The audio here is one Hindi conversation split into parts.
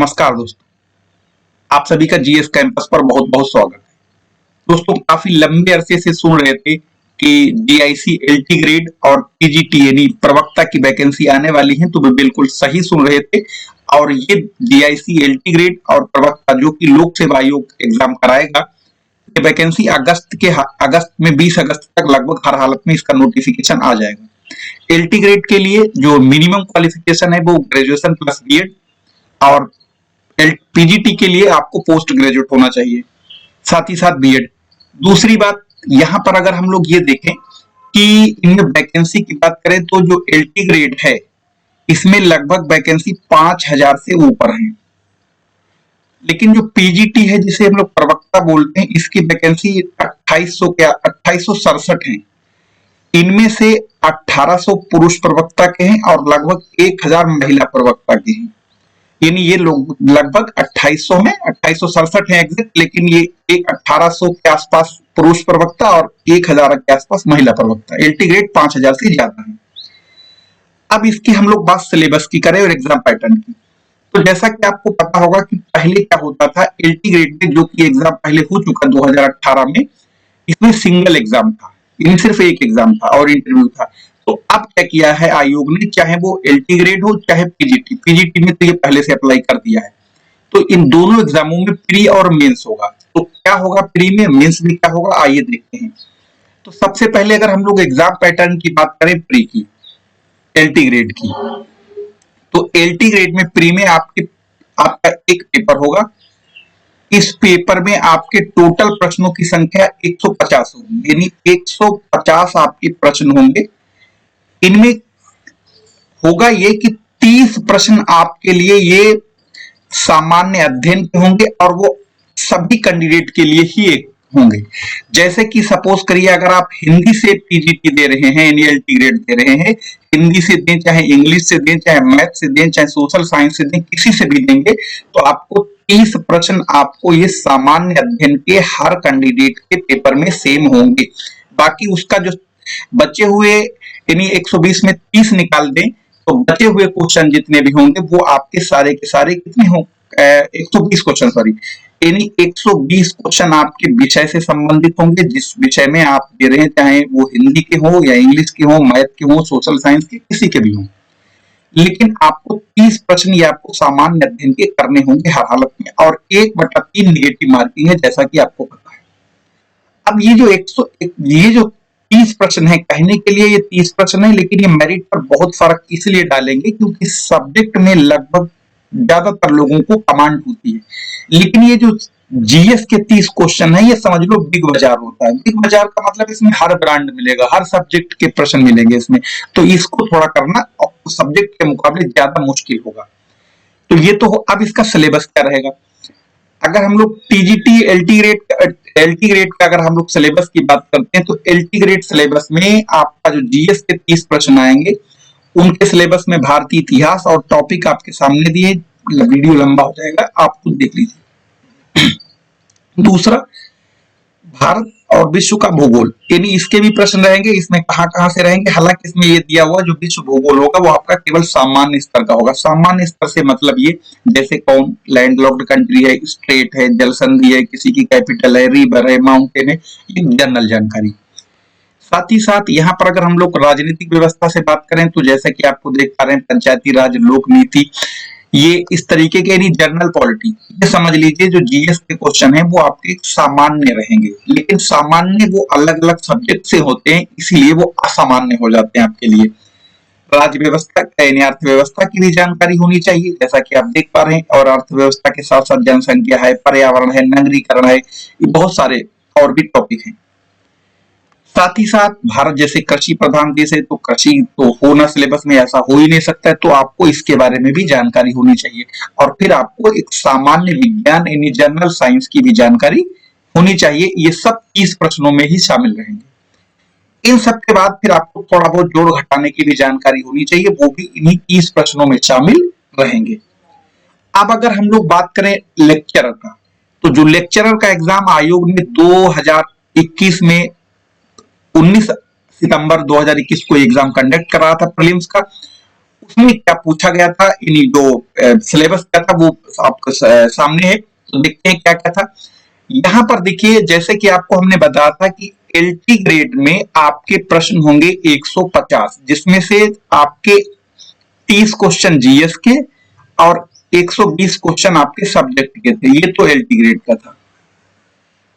नमस्कार दोस्तों, आप सभी का जीएस कैंपस पर बहुत बहुत स्वागत है। दोस्तों, काफी लंबे अरसे से सुन रहे थे कि जीआईसी एलटी ग्रेड और पीजीटी यानी प्रवक्ता की वैकेंसी आने वाली है, तो वे बिल्कुल सही सुन रहे थे। और ये जीआईसी एलटी ग्रेड और प्रवक्ता जो कि लोक सेवा आयोग एग्जाम कराएगा, ये वैकेंसी अगस्त में 20 अगस्त तक लगभग हर हालत में इसका नोटिफिकेशन आ जाएगा। एलटी ग्रेड के लिए जो मिनिमम क्वालिफिकेशन है वो ग्रेजुएशन प्लस बीएड, और पीजीटी के लिए आपको पोस्ट ग्रेजुएट होना चाहिए, साथ ही साथ बीएड। दूसरी बात, यहां पर अगर हम लोग ये देखें कि इनमें वैकेंसी की बात करें तो जो एलटी ग्रेड है इसमें लगभग वैकेंसी 5000 से ऊपर है, लेकिन जो पीजीटी है जिसे हम लोग प्रवक्ता बोलते हैं, इसकी वैकेंसी 2867 है। इनमें से 1800 पुरुष प्रवक्ता के हैं और लगभग 1000 महिला प्रवक्ता के हैं। यानी ये लोग लगभग 2800 में 2867 है एग्जैक्ट, लेकिन ये एक 1800 के आसपास पुरुष प्रवक्ता और 1000 के आसपास महिला प्रवक्ता। एलटी ग्रेड 5000 से ज्यादा है। अब इसकी हम लोग बात सिलेबस की करें और एग्जाम पैटर्न की, तो जैसा कि आपको पता होगा कि पहले क्या होता था एलटी ग्रेड में, जो कि एग्जाम पहले हो चुका 2018 में, इसमें सिंगल एग्जाम था, यानी सिर्फ एक एग्जाम था और इंटरव्यू था। तो अब क्या किया है आयोग ने, चाहे वो एलटी ग्रेड हो चाहे पीजीटी में तो ये पहले से अप्लाई कर दिया है। तो इन दोनों एग्जामों में प्री और मेंस होगा। तो क्या होगा प्री में, मेंस में क्या होगा, आइए देखते हैं। तो सबसे पहले अगर हम लोग एग्जाम पैटर्न की बात करें प्री की, एलटी ग्रेड की, तो एलटी ग्रेड में प्री में आपका एक पेपर होगा। इस पेपर में आपके टोटल प्रश्नों की संख्या 150 होगी, यानी 150 आपके प्रश्न होंगे। इनमें होगा ये कि 30 प्रश्न आपके लिए ये सामान्य अध्ययन के होंगे और वो सभी कैंडिडेट के लिए ही होंगे। जैसे कि सपोज करिए अगर आप हिंदी से पीजीटी दे रहे हैं, एलटी ग्रेड दे रहे हैं, हिंदी से दें चाहे इंग्लिश से दें चाहे मैथ से दें चाहे सोशल साइंस से दें, किसी से भी देंगे तो आपको 30 प्रश्न आपको ये सामान्य अध्ययन के हर कैंडिडेट के पेपर में सेम होंगे। बाकी उसका जो बचे हुए यानी 120 में 30 निकाल दें तो बचे हुए क्वेश्चन जितने भी होंगे वो आपके सारे के सारे कितने हों 120 क्वेश्चन, सॉरी, यानी 120 क्वेश्चन आपके विषय से संबंधित होंगे, जिस विषय में आप दे रहे हैं, चाहे वो हिंदी के हो या इंग्लिश के हो, मैथ के हो, सोशल साइंस के, किसी के भी हो। लेकिन आपको 30 प्रश्न ये आपको सामान्य अध्ययन के करने होंगे हर हालत में, और 1/3 निगेटिव मार्किंग है, जैसा कि आपको पता है। अब ये जो 30 प्रश्न है, कहने के लिए ये 30 प्रश्न है, लेकिन ये मेरिट पर बहुत फर्क इसलिए डालेंगे क्योंकि सब्जेक्ट में लगभग ज्यादातर लोगों को कमांड होती है। लेकिन ये जो जीएस के 30 क्वेश्चन है, ये समझ लो बिग बाजार होता है। बिग बाजार का मतलब इसमें हर ब्रांड मिलेगा, हर सब्जेक्ट के प्रश्न मिलेंगे इसमें, तो इसको थोड़ा करना सब्जेक्ट के मुकाबले ज्यादा मुश्किल होगा। तो ये तो अब इसका सिलेबस क्या रहेगा। अगर हम लोग टीजीटी एलटी ग्रेड का अगर हम लोग सिलेबस की बात करते हैं, तो एलटी ग्रेड सिलेबस में आपका जो जीएस के 30 प्रश्न आएंगे, उनके सिलेबस में भारतीय इतिहास और टॉपिक आपके सामने दिए, वीडियो लंबा हो जाएगा, आप खुद देख लीजिए। दूसरा, भारत और विश्व का भूगोल, यानी इसके भी प्रश्न रहेंगे। इसमें कहां से रहेंगे, हालांकि इसमें ये दिया हुआ जो विश्व भूगोल होगा वो आपका केवल सामान्य स्तर का होगा। सामान्य स्तर से मतलब ये, जैसे कौन लैंडलॉक्ड कंट्री है, स्ट्रेट है, जल संधि है, किसी की कैपिटल है, रिवर है, माउंटेन है, ये जनरल जानकारी। साथ ही साथ यहाँ पर अगर हम लोग राजनीतिक व्यवस्था से बात करें तो जैसा कि आपको देख पा रहे हैं, पंचायती राज, लोक नीति, ये इस तरीके के, यानी जनरल पॉलिटी, ये समझ लीजिए जो जीएस के क्वेश्चन है वो आपके सामान्य रहेंगे, लेकिन सामान्य वो अलग अलग सब्जेक्ट से होते हैं, इसीलिए वो असामान्य हो जाते हैं आपके लिए। राज्य व्यवस्था यानी अर्थव्यवस्था की भी जानकारी होनी चाहिए, जैसा कि आप देख पा रहे हैं, और अर्थव्यवस्था के साथ साथ जनसंख्या है, पर्यावरण है, नगरीकरण है, ये बहुत सारे और भी टॉपिक हैं। साथ ही साथ भारत जैसे कृषि प्रधान देश है, तो कृषि तो होना सिलेबस में, ऐसा हो ही नहीं सकता है, तो आपको इसके बारे में भी जानकारी होनी चाहिए। और फिर आपको एक सामान्य विज्ञान यानी जनरल साइंस की भी जानकारी होनी चाहिए। ये सब 30 प्रश्नों में ही शामिल रहेंगे। इन सब के बाद फिर आपको थोड़ा बहुत जोड़ घटाने की भी जानकारी होनी चाहिए, वो भी इन्हीं 30 प्रश्नों में शामिल रहेंगे। अब अगर हम लोग बात करें लेक्चरर का, तो जो लेक्चरर का एग्जाम आयोग ने 2021 में 19 सितंबर 2021 को एग्जाम कंडक्ट कर रहा था प्रीलिम्स का, उसमें क्या पूछा गया था, जो सिलेबस क्या था वो आपको सामने है, तो देखते हैं क्या क्या था। यहाँ पर देखिए, जैसे कि आपको हमने बताया था कि एलटी ग्रेड में आपके प्रश्न होंगे 150, जिसमें से आपके 30 क्वेश्चन जीएस के और 120 क्वेश्चन आपके सब्जेक्ट के थे। ये तो एलटी ग्रेड का था।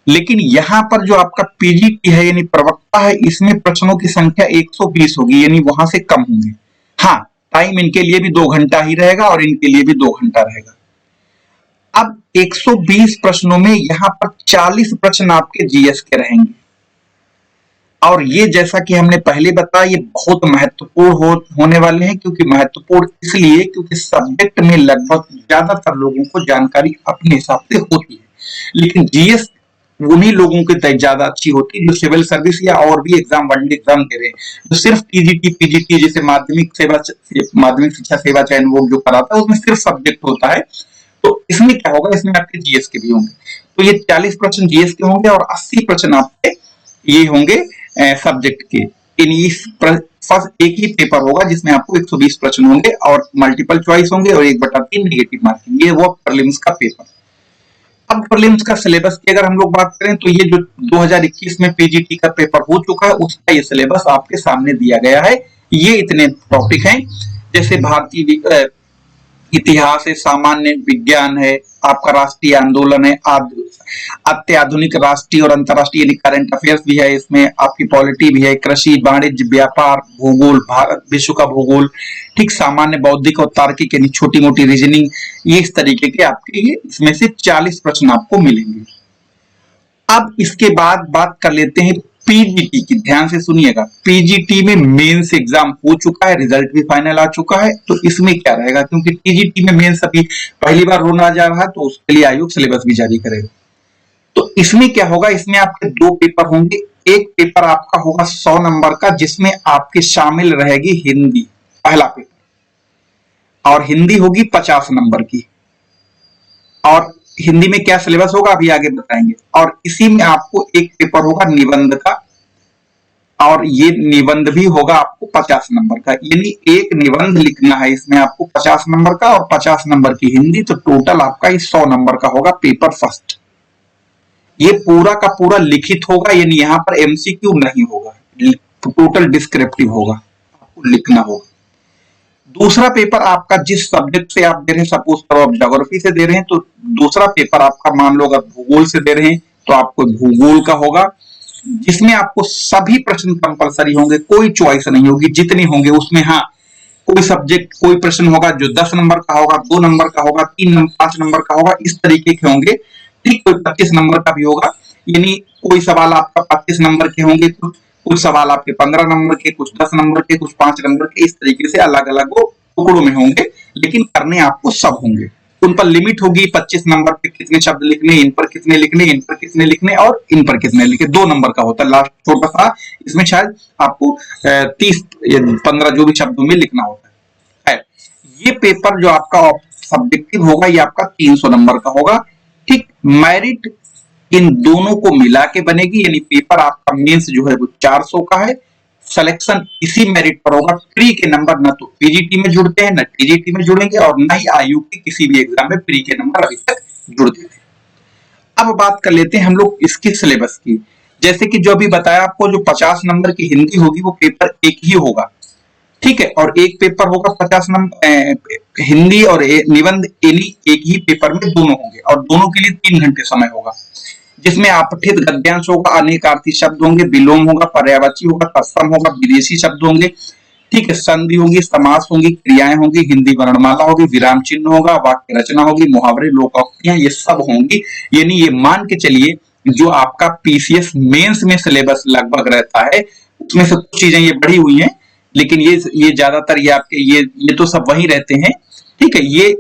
लेकिन यहां पर जो आपका पीजीटी है यानी प्रवक्ता है, इसमें प्रश्नों की संख्या 120 होगी, यानी वहां से कम होंगे। हाँ, टाइम इनके लिए भी 2 घंटा ही रहेगा और इनके लिए भी 2 घंटा रहेगा। अब 120 प्रश्नों में यहां पर 40 प्रश्न आपके जीएस के रहेंगे, और ये जैसा कि हमने पहले बताया, ये बहुत महत्वपूर्ण होने वाले हैं। क्योंकि महत्वपूर्ण इसलिए क्योंकि सब्जेक्ट में लगभग ज्यादातर लोगों को जानकारी अपने हिसाब से होती है, लेकिन जीएस उन्हीं लोगों की ज्यादा अच्छी होती है जो सिविल सर्विस या और भी एग्जाम, वनडे एग्जाम दे रहे हैं। जो सिर्फ टीजीटी पीजीटी जैसे माध्यमिक शिक्षा सेवा चयन वो जो कराता है, उसमें सिर्फ सब्जेक्ट होता है। तो इसमें क्या होगा, इसमें आपके जीएस के भी होंगे। तो ये 40 प्रश्न जीएस के होंगे और 80 प्रश्न आपके ये होंगे सब्जेक्ट के। फर्स्ट एक ही पेपर होगा जिसमें आपको 120 प्रश्न होंगे और मल्टीपल चॉइस होंगे और 1/3 नेगेटिव मार्किंग। ये वो प्रीलिम्स का पेपर। अब प्रीलिम्स का सिलेबस की अगर हम लोग बात करें तो ये जो 2021 में पीजीटी का पेपर हो चुका है, उसका ये सिलेबस आपके सामने दिया गया है। ये इतने टॉपिक हैं, जैसे भारतीय इतिहास है, सामान्य विज्ञान है, आपका राष्ट्रीय आंदोलन है, अत्याधुनिक राष्ट्रीय और अंतरराष्ट्रीय यानी करंट अफेयर्स भी है, इसमें आपकी पॉलिटी भी है, कृषि, वाणिज्य, व्यापार, भूगोल, भारत विश्व का भूगोल, ठीक, सामान्य, बौद्धिक और तार्किक यानी छोटी मोटी रीजनिंग। ये इस तरीके के आपके ये इसमें से 40 प्रश्न आपको मिलेंगे। अब इसके बाद बात कर लेते हैं पीजीटी की। ध्यान से सुनिएगा, पीजीटी में मेंस एग्जाम हो चुका है, रिजल्ट भी फाइनल आ चुका है। तो इसमें क्या रहेगा, क्योंकि पीजीटी में मेंस अभी पहली बार होना जा रहा है, तो उसके लिए आयोग सिलेबस भी जारी करेगा। तो इसमें क्या होगा, इसमें आपके 2 पेपर होंगे। एक पेपर आपका होगा 100 नंबर का, जिसमें आपके शामिल रहेगी हिंदी, पहला पेपर, और हिंदी होगी 50 नंबर की। और हिंदी में क्या सिलेबस होगा अभी आगे बताएंगे। और इसी में आपको एक पेपर होगा निबंध का, और ये निबंध भी होगा आपको 50 नंबर का। यानी एक निबंध लिखना है इसमें आपको 50 नंबर का और 50 नंबर की हिंदी। तो टोटल आपका 100 नंबर का होगा पेपर फर्स्ट। ये पूरा का पूरा लिखित होगा, यानी यहाँ पर एमसीक्यू नहीं होगा, टोटल डिस्क्रिप्टिव होगा, आपको लिखना होगा। दूसरा पेपर आपका जिस सब्जेक्ट से आप दे रहे हैं, सपोज करो आप ज्योग्राफी से दे रहे हैं, तो दूसरा पेपर आपका मान लो अगर भूगोल से दे रहे हैं तो आपको भूगोल का होगा, जिसमें आपको सभी प्रश्न कंपलसरी होंगे, कोई चॉइस नहीं होगी, जितनी होंगे उसमें। हाँ, कोई सब्जेक्ट कोई प्रश्न होगा जो 10 नंबर का होगा, 2 नंबर का होगा, 3 नंबर 5 नंबर का होगा, इस तरीके के होंगे। ठीक, कोई 25 नंबर का भी होगा, यानी कोई सवाल आपका 25 नंबर के होंगे, कुछ सवाल आपके 15 नंबर के, कुछ 10 नंबर के, कुछ 5 नंबर के, इस तरीके से अलग अलग वो टुकड़ों में होंगे, लेकिन करने आपको सब होंगे। उन पर लिमिट होगी, 25 नंबर पे कितने शब्द लिखने, इन पर कितने लिखने, इन पर कितने लिखने और इन पर कितने लिखने। 2 नंबर का होता है लास्ट छोटा सा, इसमें शायद आपको 30 या 15 जो भी शब्दों में लिखना होता है। ये पेपर जो आपका सब्जेक्टिव होगा, ये आपका 300 नंबर का होगा। ठीक, मेरिट इन दोनों को मिला के बनेगी, यानी पेपर आपका मेंस जो है वो 400 का है। सिलेक्शन इसी मेरिट पर होगा। प्री के नंबर ना तो पीजीटी में जुड़ते हैं, ना टीजीटी में जुड़ेंगे, और ना ही आयोग के किसी भी एग्जाम में प्री के नंबर अभी तक जुड़ते थे। अब बात कर लेते हैं हम लोग इसके सिलेबस की। जैसे कि जो अभी बताया आपको, जो 50 नंबर की हिंदी होगी वो पेपर एक ही होगा, ठीक है, और एक पेपर होगा 50 नंबर हिंदी और निबंध एक ही पेपर में दोनों होंगे, और दोनों के लिए 3 घंटे समय होगा, जिसमें अपठित गद्यांश होगा, अनेकार्थी शब्द होंगे, विलोम होगा, पर्यायवाची होगा, तत्सम होगा, विदेशी शब्द होंगे, ठीक है, संधि होगी, समास होंगी, क्रियाएं होंगी, हिंदी वर्णमाला होगी, विराम चिन्ह होगा, वाक्य रचना होगी, मुहावरे, लोकोक्तियां, ये सब होंगी। यानी ये मान के चलिए जो आपका पीसीएस मेंस में सिलेबस लगभग रहता है, उसमें से कुछ चीजें ये बढ़ी हुई हैं, लेकिन ये ज्यादातर ये आपके ये तो सब वही रहते हैं, ठीक है। ये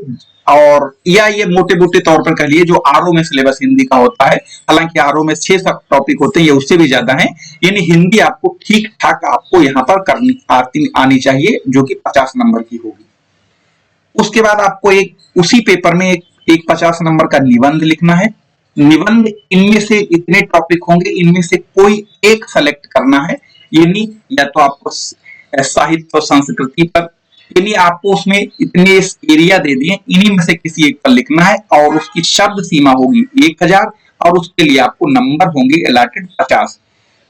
और या ये मोटे मोटे तौर पर कह लिए जो आरओ में सिलेबस हिंदी का होता है, हालांकि आरओ में 6 सब टॉपिक होते हैं, ये उससे भी ज्यादा है। यानी हिंदी आपको ठीक ठाक आपको यहाँ पर करनी आनी चाहिए, जो कि 50 नंबर की होगी। उसके बाद आपको एक उसी पेपर में एक 50 नंबर का निबंध लिखना है। निबंध इनमें से इतने टॉपिक होंगे, इनमें से कोई एक सेलेक्ट करना है, यानी या तो आपको साहित्य और संस्कृति पर, यानी आपको उसमें इतने एरिया दे दिए, इन्हीं में से किसी एक पर लिखना है और उसकी शब्द सीमा होगी 1000 और उसके लिए आपको नंबर होंगे अलॉटेड 50।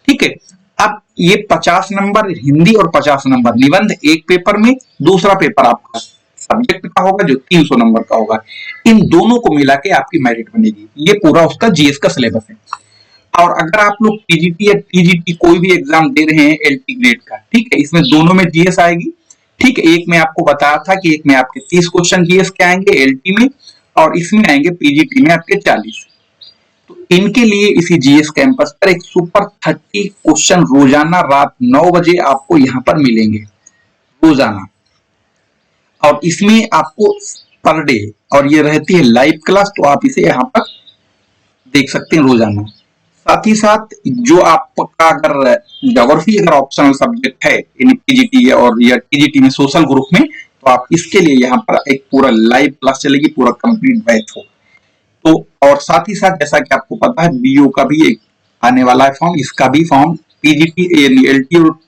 ठीक है। अब ये 50 नंबर हिंदी और 50 नंबर निबंध एक पेपर में, दूसरा पेपर आपका सब्जेक्ट का होगा जो 300 नंबर का होगा। इन दोनों को मिला के आपकी मेरिट बनेगी। ये पूरा उसका जीएस का सिलेबस है। और अगर आप लोग पीजीटी या टीजीटी कोई भी एग्जाम दे रहे हैं एलटी ग्रेड का, ठीक है, इसमें दोनों में जीएस आएगी। ठीक है, एक में आपको बताया था कि एक में आपके 30 क्वेश्चन जीएस के आएंगे एलटी में, और इसमें आएंगे पीजीटी में आपके 40। तो इनके लिए इसी जीएस कैंपस पर एक सुपर 30 क्वेश्चन रोजाना रात 9 बजे आपको यहाँ पर मिलेंगे रोजाना। और इसमें आपको पर डे, और ये रहती है लाइव क्लास, तो आप इसे यहाँ पर देख सकते हैं रोजाना। साथ ही साथ जो आपका अगर ज्योग्राफी अगर ऑप्शनल सब्जेक्ट है पीजीटी और या टीजीटी में सोशल ग्रुप में, तो आप इसके लिए यहाँ पर एक पूरा लाइव क्लास चलेगी, पूरा कंप्लीट बैच हो। तो और साथ ही साथ जैसा कि आपको पता है बीओ का भी एक आने वाला है फॉर्म, इसका भी फॉर्म पीजीटी एलटी और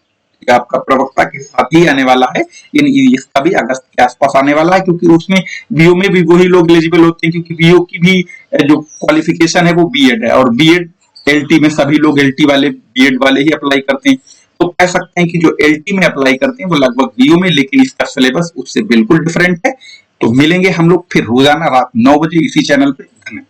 आपका प्रवक्ता के साथ ही आने वाला है। इसका भी अगस्त के आसपास आने वाला है, क्योंकि उसमें बीओ में भी वही लोग एलिजिबल होते हैं, क्योंकि बीओ की भी जो क्वालिफिकेशन है वो बीएड है, और बीएड एलटी में सभी लोग एलटी वाले बीएड वाले ही अप्लाई करते हैं। तो कह सकते हैं कि जो एलटी में अप्लाई करते हैं वो लगभग बीओ में, लेकिन इसका सिलेबस उससे बिल्कुल डिफरेंट है। तो मिलेंगे हम लोग फिर रोजाना रात 9 बजे इसी चैनल पे। धन्यवाद।